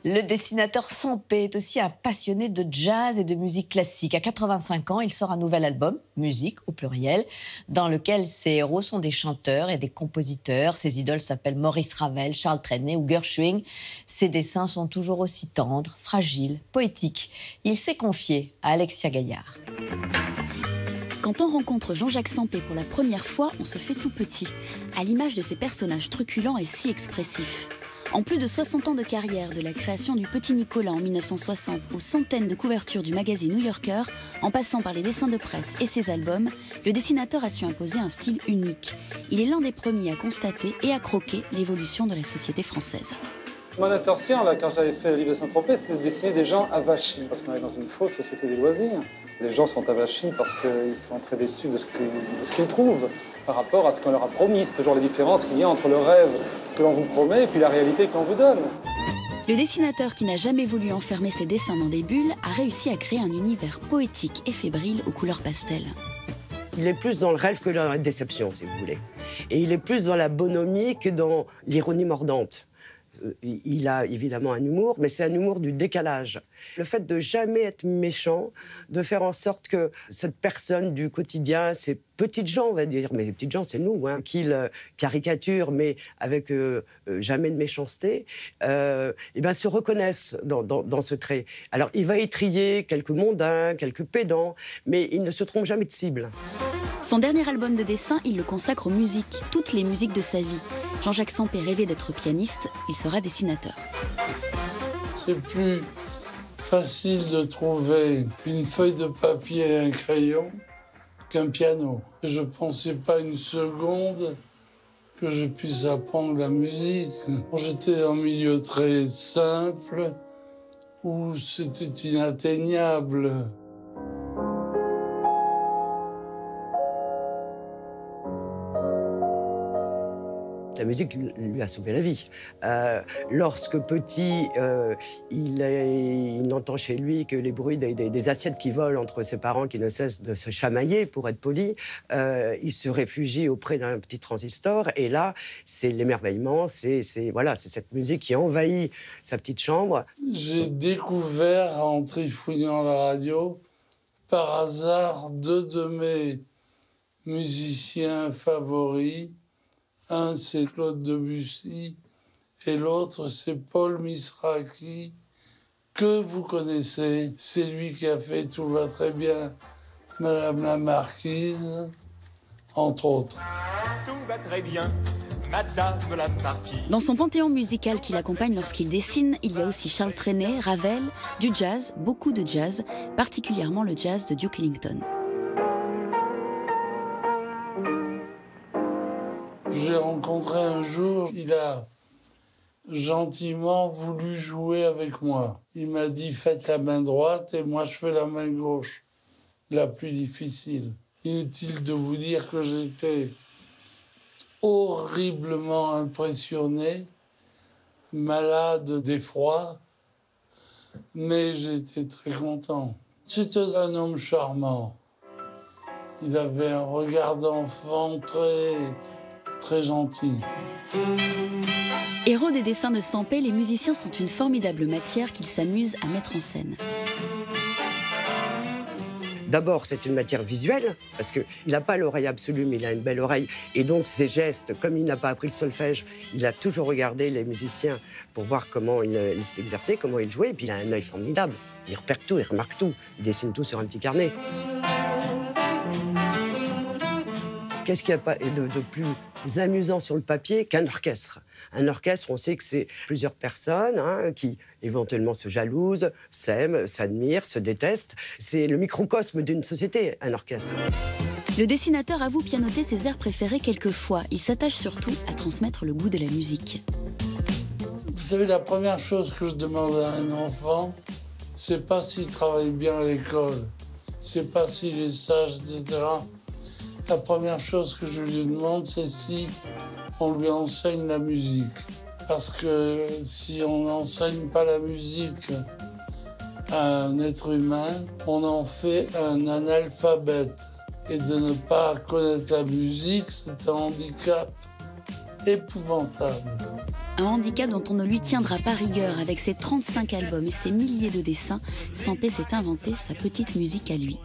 Le dessinateur Sampé est aussi un passionné de jazz et de musique classique. À 85 ans, il sort un nouvel album, Musique au pluriel, dans lequel ses héros sont des chanteurs et des compositeurs. Ses idoles s'appellent Maurice Ravel, Charles Trenet ou Gershwin. Ses dessins sont toujours aussi tendres, fragiles, poétiques. Il s'est confié à Alexia Gaillard. Quand on rencontre Jean-Jacques Sampé pour la première fois, on se fait tout petit, à l'image de ces personnages truculents et si expressifs. En plus de 60 ans de carrière, de la création du Petit Nicolas en 1960 aux centaines de couvertures du magazine New Yorker, en passant par les dessins de presse et ses albums, le dessinateur a su imposer un style unique. Il est l'un des premiers à constater et à croquer l'évolution de la société française. Mon intention, là, quand j'avais fait le livre de Saint-Tropez, c'est de dessiner des gens avachis. Parce qu'on est dans une fausse société des loisirs. Les gens sont avachis parce qu'ils sont très déçus de ce qu'ils trouvent par rapport à ce qu'on leur a promis. C'est toujours la différence qu'il y a entre le rêve que l'on vous promet et puis la réalité qu'on vous donne. Le dessinateur qui n'a jamais voulu enfermer ses dessins dans des bulles a réussi à créer un univers poétique et fébrile aux couleurs pastel. Il est plus dans le rêve que dans la déception, si vous voulez. Et il est plus dans la bonhomie que dans l'ironie mordante. Il a évidemment un humour, mais c'est un humour du décalage. Le fait de jamais être méchant, de faire en sorte que cette personne du quotidien, ces petites gens, on va dire, mais les petites gens, c'est nous, qu'il caricature, mais avec jamais de méchanceté, se reconnaissent dans ce trait. Alors, il va étriller quelques mondains, quelques pédants, mais il ne se trompe jamais de cible. Son dernier album de dessin, il le consacre aux musiques, toutes les musiques de sa vie. Jean-Jacques Sampé rêvait d'être pianiste, il sera dessinateur. C'est plus facile de trouver une feuille de papier et un crayon qu'un piano. Je ne pensais pas une seconde que je puisse apprendre la musique. J'étais en milieu très simple où c'était inatteignable. La musique lui a sauvé la vie. Lorsque petit, il entend chez lui que les bruits des assiettes qui volent entre ses parents qui ne cessent de se chamailler, pour être poli, il se réfugie auprès d'un petit transistor. Et là, c'est l'émerveillement, c'est cette musique qui envahit sa petite chambre. J'ai découvert, en trifouillant la radio, par hasard, deux de mes musiciens favoris. Un, c'est Claude Debussy, et l'autre, c'est Paul Misraki, que vous connaissez. C'est lui qui a fait « Tout va très bien, Madame la Marquise », entre autres. Tout va très bien, Madame la Marquise. Dans son panthéon musical qui l'accompagne lorsqu'il dessine, il y a aussi Charles Trenet, Ravel, du jazz, beaucoup de jazz, particulièrement le jazz de Duke Ellington. J'ai rencontré un jour, il a gentiment voulu jouer avec moi. Il m'a dit « Faites la main droite et moi je fais la main gauche, la plus difficile ». Inutile de vous dire que j'étais horriblement impressionné, malade d'effroi, mais j'étais très content. C'était un homme charmant. Il avait un regard d'enfant très gentil. Héros des dessins de Sampé, les musiciens sont une formidable matière qu'ils s'amusent à mettre en scène. D'abord, c'est une matière visuelle, parce qu'il n'a pas l'oreille absolue, mais il a une belle oreille. Et donc, ses gestes, comme il n'a pas appris le solfège, il a toujours regardé les musiciens pour voir comment ils s'exerçaient, comment ils jouaient. Et puis, il a un œil formidable. Il repère tout, il remarque tout. Il dessine tout sur un petit carnet. Qu'est-ce qu'il y a pas de plus amusant sur le papier qu'un orchestre? Un orchestre, on sait que c'est plusieurs personnes qui éventuellement se jalousent, s'aiment, s'admirent, se détestent. C'est le microcosme d'une société, un orchestre. Le dessinateur avoue pianoter ses airs préférés quelquefois. Il s'attache surtout à transmettre le goût de la musique. Vous savez, la première chose que je demande à un enfant, c'est pas s'il travaille bien à l'école, c'est pas s'il est sage, etc. La première chose que je lui demande, c'est si on lui enseigne la musique. Parce que si on n'enseigne pas la musique à un être humain, on en fait un analphabète. Et de ne pas connaître la musique, c'est un handicap épouvantable. Un handicap dont on ne lui tiendra pas rigueur. Avec ses 35 albums et ses milliers de dessins, Sampé s'est inventé sa petite musique à lui.